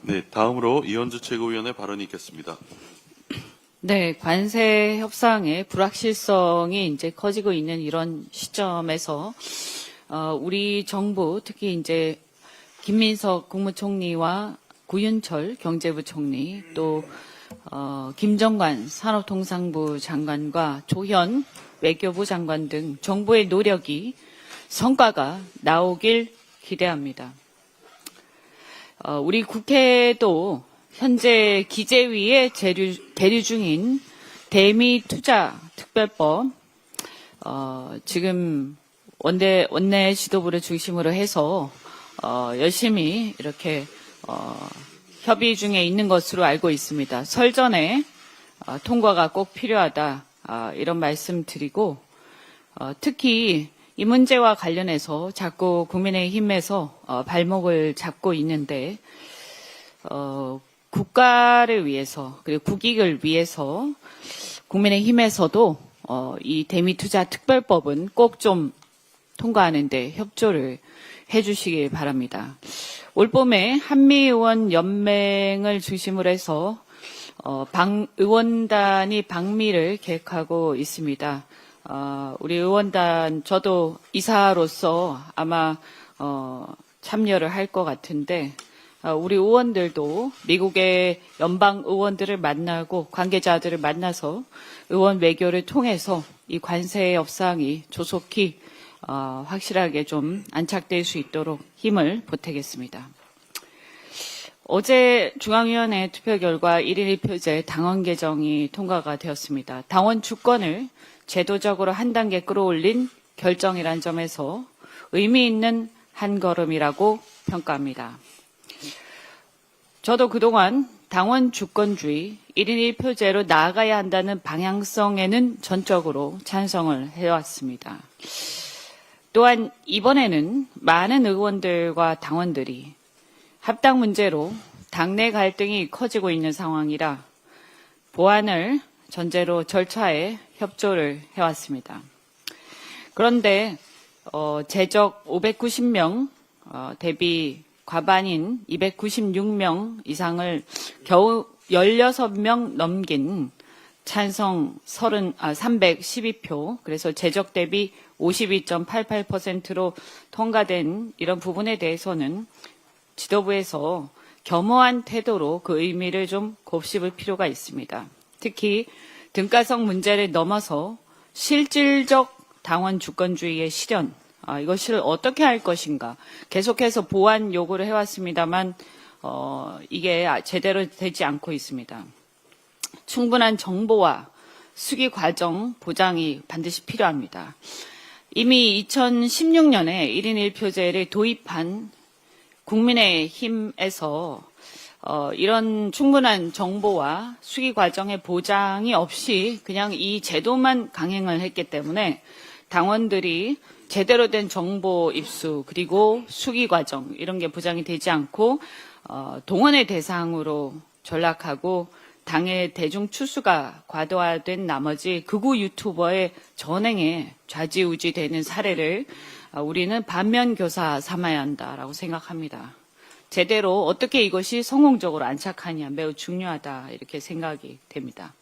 네, 다음으로 이현주 최고위원의 발언이 있겠습니다. 네, 관세 협상의 불확실성이 이제 커지고 있는 이런 시점에서 우리 정부 특히 이제 김민석 국무총리와 구윤철 경제부총리 또 김정관 산업통상부 장관과 조현 외교부 장관 등 정부의 노력이 성과가 나오길 기대합니다. 우리 국회도 현재 기재위에 계류 중인 대미 투자 특별법 지금 원내 지도부를 중심으로 해서 열심히 이렇게 협의 중에 있는 것으로 알고 있습니다. 설 전에 통과가 꼭 필요하다 이런 말씀 드리고 특히 이 문제와 관련해서 자꾸 국민의힘에서 발목을 잡고 있는데 국가를 위해서 그리고 국익을 위해서 국민의힘에서도 이 대미투자 특별법은 꼭 좀 통과하는데 협조를 해주시길 바랍니다. 올봄에 한미의원연맹을 중심으로 해서 의원단이 방미를 계획하고 있습니다. 우리 의원단 저도 이사로서 아마 참여를 할 것 같은데 우리 의원들도 미국의 연방 의원들을 만나고 관계자들을 만나서 의원 외교를 통해서 이 관세 협상이 조속히 확실하게 좀 안착될 수 있도록 힘을 보태겠습니다. 어제 중앙위원회 투표 결과 1인 1표제 당원 개정이 통과가 되었습니다. 당원 주권을 제도적으로 한 단계 끌어올린 결정이란 점에서 의미 있는 한 걸음이라고 평가합니다. 저도 그동안 당원 주권주의 1인 1표제로 나아가야 한다는 방향성에는 전적으로 찬성을 해왔습니다. 또한 이번에는 많은 의원들과 당원들이 합당 문제로 당내 갈등이 커지고 있는 상황이라 보완을 전제로 절차에 협조를 해왔습니다. 그런데 제적 590명 대비 과반인 296명 이상을 겨우 16명 넘긴 찬성 312표, 그래서 제적 대비 52.88%로 통과된 이런 부분에 대해서는 지도부에서 겸허한 태도로 그 의미를 좀 곱씹을 필요가 있습니다. 특히 등가성 문제를 넘어서 실질적 당원 주권주의의 실현, 이것을 어떻게 할 것인가 계속해서 보완 요구를 해왔습니다만 이게 제대로 되지 않고 있습니다. 충분한 정보와 수기 과정 보장이 반드시 필요합니다. 이미 2016년에 1인 1표제를 도입한 국민의힘에서 이런 충분한 정보와 수기 과정의 보장이 없이 그냥 이 제도만 강행을 했기 때문에 당원들이 제대로 된 정보 입수 그리고 수기 과정 이런 게 보장이 되지 않고 동원의 대상으로 전락하고 당의 대중 추수가 과도화된 나머지 극우 유튜버의 전행에 좌지우지되는 사례를 우리는 반면교사 삼아야 한다라고 생각합니다. 제대로 어떻게 이것이 성공적으로 안착하냐 매우 중요하다 이렇게 생각이 됩니다.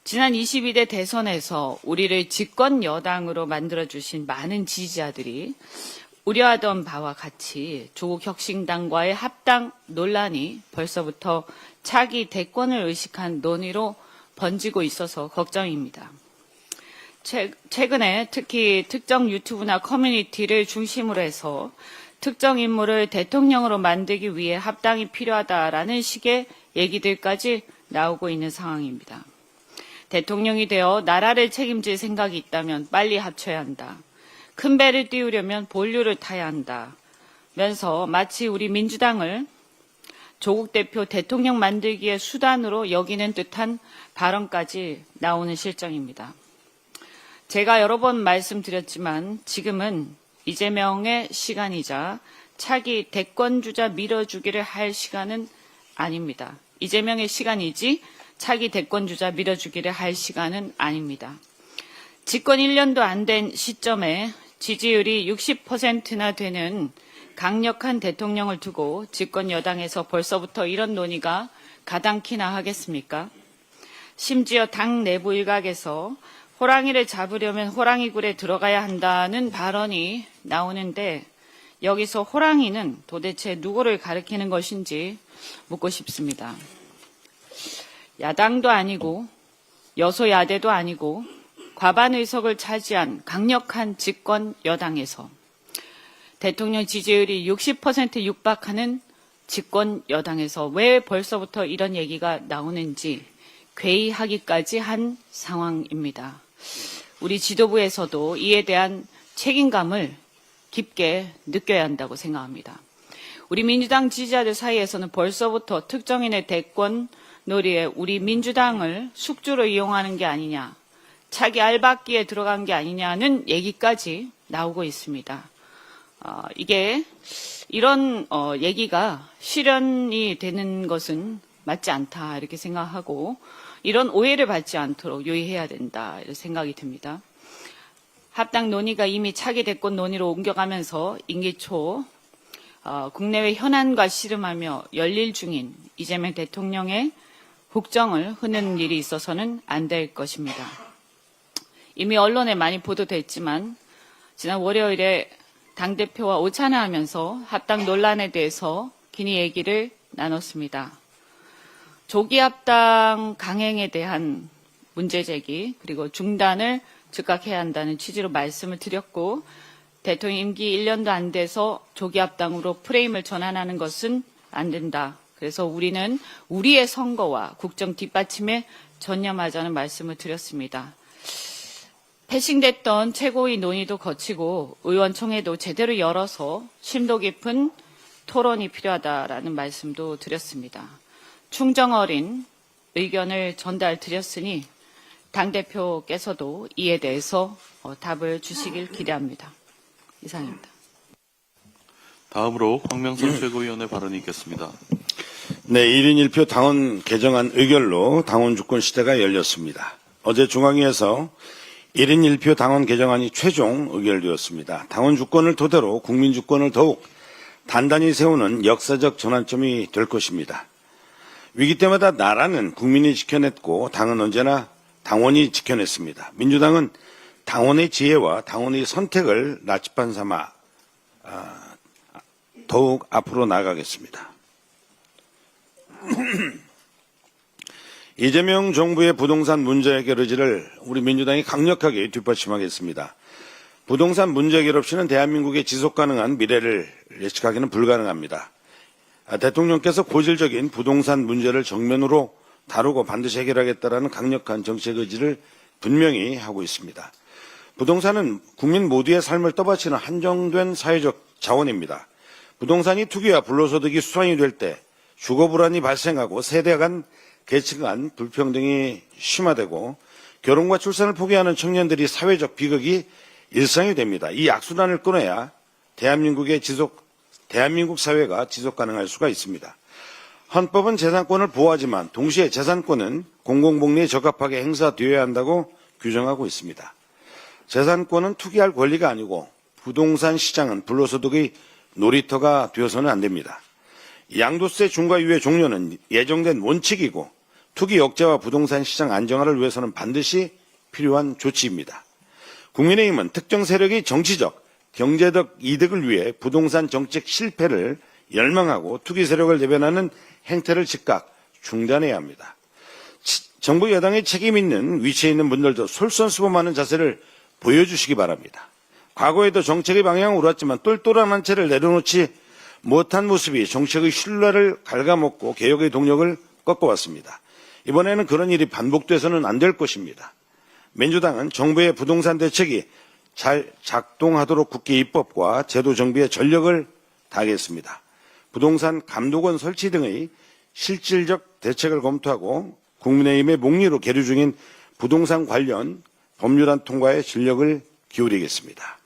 지난 22대 대선에서 우리를 집권 여당으로 만들어주신 많은 지지자들이 우려하던 바와 같이 조국 혁신당과의 합당 논란이 벌써부터 차기 대권을 의식한 논의로 번지고 있어서 걱정입니다. 최근에 특히 특정 유튜브나 커뮤니티를 중심으로 해서 특정 인물을 대통령으로 만들기 위해 합당이 필요하다라는 식의 얘기들까지 나오고 있는 상황입니다. 대통령이 되어 나라를 책임질 생각이 있다면 빨리 합쳐야 한다. 큰 배를 띄우려면 본류를 타야 한다. 면서 마치 우리 민주당을 조국 대표 대통령 만들기의 수단으로 여기는 듯한 발언까지 나오는 실정입니다. 제가 여러 번 말씀드렸지만 지금은 이재명의 시간이자 차기 대권주자 밀어주기를 할 시간은 아닙니다. 이재명의 시간이지 차기 대권주자 밀어주기를 할 시간은 아닙니다. 집권 1년도 안 된 시점에 지지율이 60%나 되는 강력한 대통령을 두고 집권 여당에서 벌써부터 이런 논의가 가당키나 하겠습니까? 심지어 당 내부 일각에서 호랑이를 잡으려면 호랑이 굴에 들어가야 한다는 발언이 나오는데 여기서 호랑이는 도대체 누구를 가리키는 것인지 묻고 싶습니다. 야당도 아니고 여소야대도 아니고 과반 의석을 차지한 강력한 집권 여당에서 대통령 지지율이 60% 육박하는 집권 여당에서 왜 벌써부터 이런 얘기가 나오는지 괴이하기까지 한 상황입니다. 우리 지도부에서도 이에 대한 책임감을 깊게 느껴야 한다고 생각합니다. 우리 민주당 지지자들 사이에서는 벌써부터 특정인의 대권 놀이에 우리 민주당을 숙주로 이용하는 게 아니냐, 차기 알박기에 들어간 게 아니냐는 얘기까지 나오고 있습니다. 이게 이런 얘기가 실현이 되는 것은 맞지 않다 이렇게 생각하고 이런 오해를 받지 않도록 유의해야 된다 이런 생각이 듭니다. 합당 논의가 이미 차기 대권 논의로 옮겨가면서 임기 초 국내외 현안과 씨름하며 열릴 중인 이재명 대통령의 국정을 흐는 일이 있어서는 안 될 것입니다. 이미 언론에 많이 보도됐지만 지난 월요일에 당대표와 오찬회하면서 합당 논란에 대해서 긴히 얘기를 나눴습니다. 조기 합당 강행에 대한 문제 제기 그리고 중단을 즉각해야 한다는 취지로 말씀을 드렸고 대통령 임기 1년도 안 돼서 조기 합당으로 프레임을 전환하는 것은 안 된다. 그래서 우리는 우리의 선거와 국정 뒷받침에 전념하자는 말씀을 드렸습니다. 패싱됐던 최고위 논의도 거치고 의원총회도 제대로 열어서 심도 깊은 토론이 필요하다라는 말씀도 드렸습니다. 충정 어린 의견을 전달드렸으니 당대표께서도 이에 대해서 답을 주시길 기대합니다. 이상입니다. 다음으로 황명선 최고위원의 발언이 있겠습니다. 네, 1인 1표 당원 개정안 의결로 당원 주권 시대가 열렸습니다. 어제 중앙위에서 1인 1표 당원 개정안이 최종 의결되었습니다. 당원 주권을 토대로 국민 주권을 더욱 단단히 세우는 역사적 전환점이 될 것입니다. 위기 때마다 나라는 국민이 지켜냈고 당은 언제나 당원이 지켜냈습니다. 민주당은 당원의 지혜와 당원의 선택을 나침반 삼아 더욱 앞으로 나아가겠습니다. 이재명 정부의 부동산 문제 해결 의지를 우리 민주당이 강력하게 뒷받침하겠습니다. 부동산 문제 해결 없이는 대한민국의 지속 가능한 미래를 예측하기는 불가능합니다. 대통령께서 고질적인 부동산 문제를 정면으로 다루고 반드시 해결하겠다라는 강력한 정책 의지를 분명히 하고 있습니다. 부동산은 국민 모두의 삶을 떠받치는 한정된 사회적 자원입니다. 부동산이 투기와 불로소득이 수완이 될 때 주거 불안이 발생하고 세대 간 계층 간 불평등이 심화되고 결혼과 출산을 포기하는 청년들이 사회적 비극이 일상이 됩니다. 이 악순환을 끊어야 대한민국 사회가 지속 가능할 수가 있습니다. 헌법은 재산권을 보호하지만 동시에 재산권은 공공복리에 적합하게 행사되어야 한다고 규정하고 있습니다. 재산권은 투기할 권리가 아니고 부동산 시장은 불로소득의 놀이터가 되어서는 안 됩니다. 양도세 중과 유예 종료는 예정된 원칙이고 투기 억제와 부동산 시장 안정화를 위해서는 반드시 필요한 조치입니다. 국민의힘은 특정 세력의 정치적, 경제적 이득을 위해 부동산 정책 실패를 열망하고 투기 세력을 대변하는 행태를 즉각 중단해야 합니다. 정부 여당의 책임 있는 위치에 있는 분들도 솔선수범하는 자세를 보여주시기 바랍니다. 과거에도 정책의 방향은 옳았지만 똘똘한 한 채를 내려놓지 못한 모습이 정책의 신뢰를 갉아먹고 개혁의 동력을 꺾어왔습니다. 이번에는 그런 일이 반복돼서는 안 될 것입니다. 민주당은 정부의 부동산 대책이 잘 작동하도록 국회 입법과 제도 정비에 전력을 다하겠습니다. 부동산 감독원 설치 등의 실질적 대책을 검토하고 국민의힘의 목리로 계류 중인 부동산 관련 법률안 통과에 전력을 기울이겠습니다.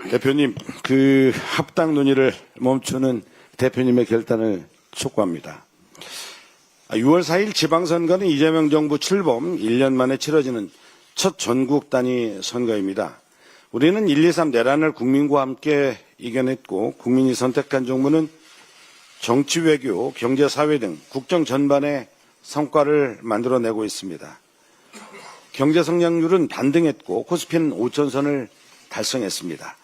대표님, 합당 논의를 멈추는 대표님의 결단을 촉구합니다. 6월 4일 지방선거는 이재명 정부 출범 1년 만에 치러지는 첫 전국 단위 선거입니다. 우리는 1.23 내란을 국민과 함께 이겨냈고 국민이 선택한 정부는 정치, 외교, 경제, 사회 등 국정 전반의 성과를 만들어내고 있습니다. 경제 성장률은 반등했고 코스피는 5천선을 달성했습니다.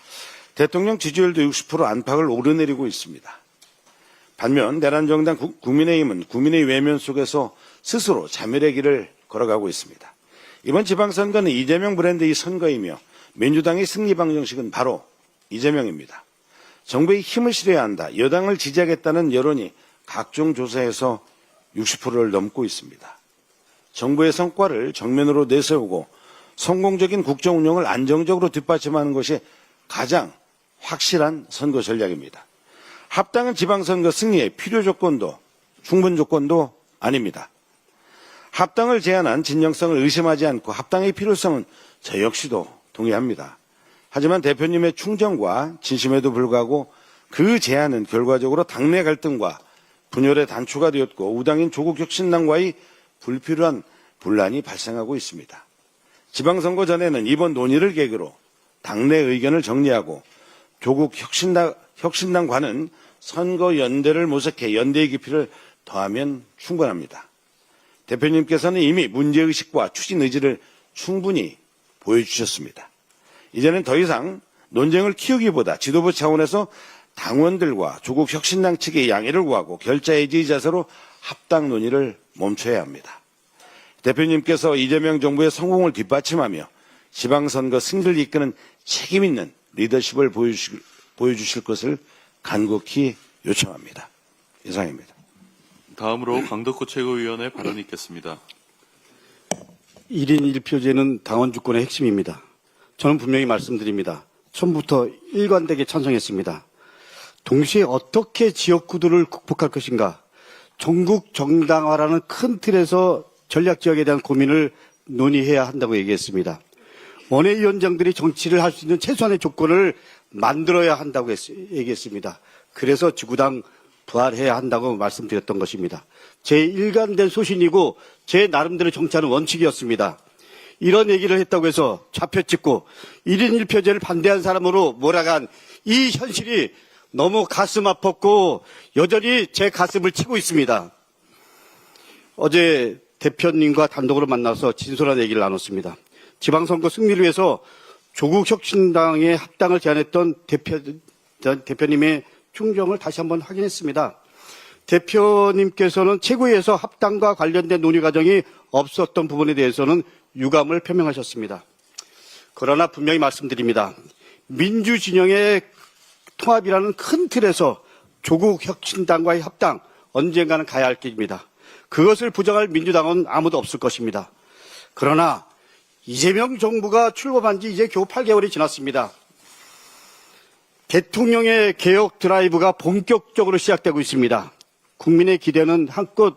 대통령 지지율도 60% 안팎을 오르내리고 있습니다. 반면 내란 정당 국민의힘은 국민의 외면 속에서 스스로 자멸의 길을 걸어가고 있습니다. 이번 지방선거는 이재명 브랜드의 선거이며 민주당의 승리 방정식은 바로 이재명입니다. 정부에 힘을 실어야 한다, 여당을 지지하겠다는 여론이 각종 조사에서 60%를 넘고 있습니다. 정부의 성과를 정면으로 내세우고 성공적인 국정 운영을 안정적으로 뒷받침하는 것이 가장 확실한 선거 전략입니다. 합당은 지방선거 승리의 필요 조건도 충분 조건도 아닙니다. 합당을 제안한 진정성을 의심하지 않고 합당의 필요성은 저 역시도 동의합니다. 하지만 대표님의 충정과 진심에도 불구하고 그 제안은 결과적으로 당내 갈등과 분열의 단초가 되었고 우당인 조국혁신당과의 불필요한 분란이 발생하고 있습니다. 지방선거 전에는 이번 논의를 계기로 당내 의견을 정리하고 조국혁신당과는 선거 연대를 모색해 연대의 깊이를 더하면 충분합니다. 대표님께서는 이미 문제의식과 추진 의지를 충분히 보여주셨습니다. 이제는 더 이상 논쟁을 키우기보다 지도부 차원에서 당원들과 조국혁신당 측의 양해를 구하고 결자해지의 자세로 합당 논의를 멈춰야 합니다. 대표님께서 이재명 정부의 성공을 뒷받침하며 지방선거 승리를 이끄는 책임있는 리더십을 보여주실 것을 간곡히 요청합니다. 이상입니다. 다음으로 강덕구 최고위원의 발언이 있겠습니다. 1인 1표제는 당원 주권의 핵심입니다. 저는 분명히 말씀드립니다. 처음부터 일관되게 찬성했습니다. 동시에 어떻게 지역구도를 극복할 것인가, 전국 정당화라는 큰 틀에서 전략지역에 대한 고민을 논의해야 한다고 얘기했습니다. 원외위원장들이 정치를 할 수 있는 최소한의 조건을 만들어야 한다고 얘기했습니다. 그래서 지구당 부활해야 한다고 말씀드렸던 것입니다. 제 일관된 소신이고 제 나름대로 정치하는 원칙이었습니다. 이런 얘기를 했다고 해서 좌표 찍고 1인 1표제를 반대한 사람으로 몰아간 이 현실이 너무 가슴 아팠고 여전히 제 가슴을 치고 있습니다. 어제 대표님과 단독으로 만나서 진솔한 얘기를 나눴습니다. 지방선거 승리를 위해서 조국혁신당의 합당을 제안했던 대표님의 충정을 다시 한번 확인했습니다. 대표님께서는 최고위에서 합당과 관련된 논의 과정이 없었던 부분에 대해서는 유감을 표명하셨습니다. 그러나 분명히 말씀드립니다. 민주진영의 통합이라는 큰 틀에서 조국혁신당과의 합당 언젠가는 가야 할 길입니다. 그것을 부정할 민주당은 아무도 없을 것입니다. 그러나 이재명 정부가 출범한 지 이제 겨우 8개월이 지났습니다. 대통령의 개혁 드라이브가 본격적으로 시작되고 있습니다. 국민의 기대는 한껏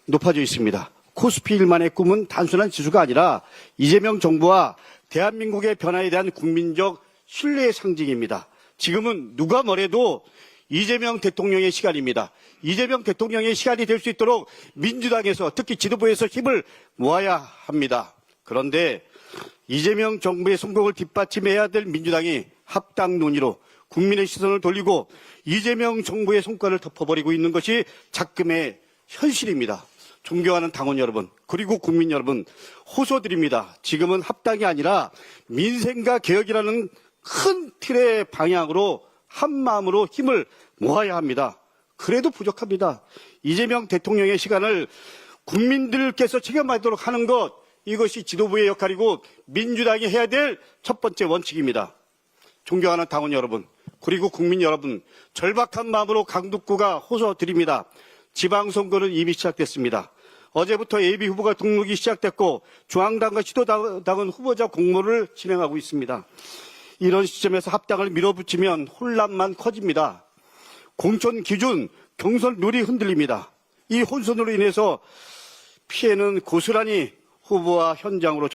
높아져 있습니다. 코스피 1만의 꿈은 단순한 지수가 아니라 이재명 정부와 대한민국의 변화에 대한 국민적 신뢰의 상징입니다. 지금은 누가 뭐래도 이재명 대통령의 시간입니다. 이재명 대통령의 시간이 될 수 있도록 민주당에서 특히 지도부에서 힘을 모아야 합니다. 그런데 이재명 정부의 성공을 뒷받침해야 될 민주당이 합당 논의로 국민의 시선을 돌리고 이재명 정부의 성과를 덮어버리고 있는 것이 작금의 현실입니다. 존경하는 당원 여러분, 그리고 국민 여러분, 호소드립니다. 지금은 합당이 아니라 민생과 개혁이라는 큰 틀의 방향으로 한 마음으로 힘을 모아야 합니다. 그래도 부족합니다. 이재명 대통령의 시간을 국민들께서 책임하도록 하는 것, 이것이 지도부의 역할이고 민주당이 해야 될 첫 번째 원칙입니다. 존경하는 당원 여러분, 그리고 국민 여러분, 절박한 마음으로 강덕구가 호소드립니다. 지방선거는 이미 시작됐습니다. 어제부터 예비 후보가 등록이 시작됐고 중앙당과 시도당은 후보자 공모를 진행하고 있습니다. 이런 시점에서 합당을 밀어붙이면 혼란만 커집니다. 공천 기준, 경선 룰이 흔들립니다. 이 혼선으로 인해서 피해는 고스란히 후보와 현장으로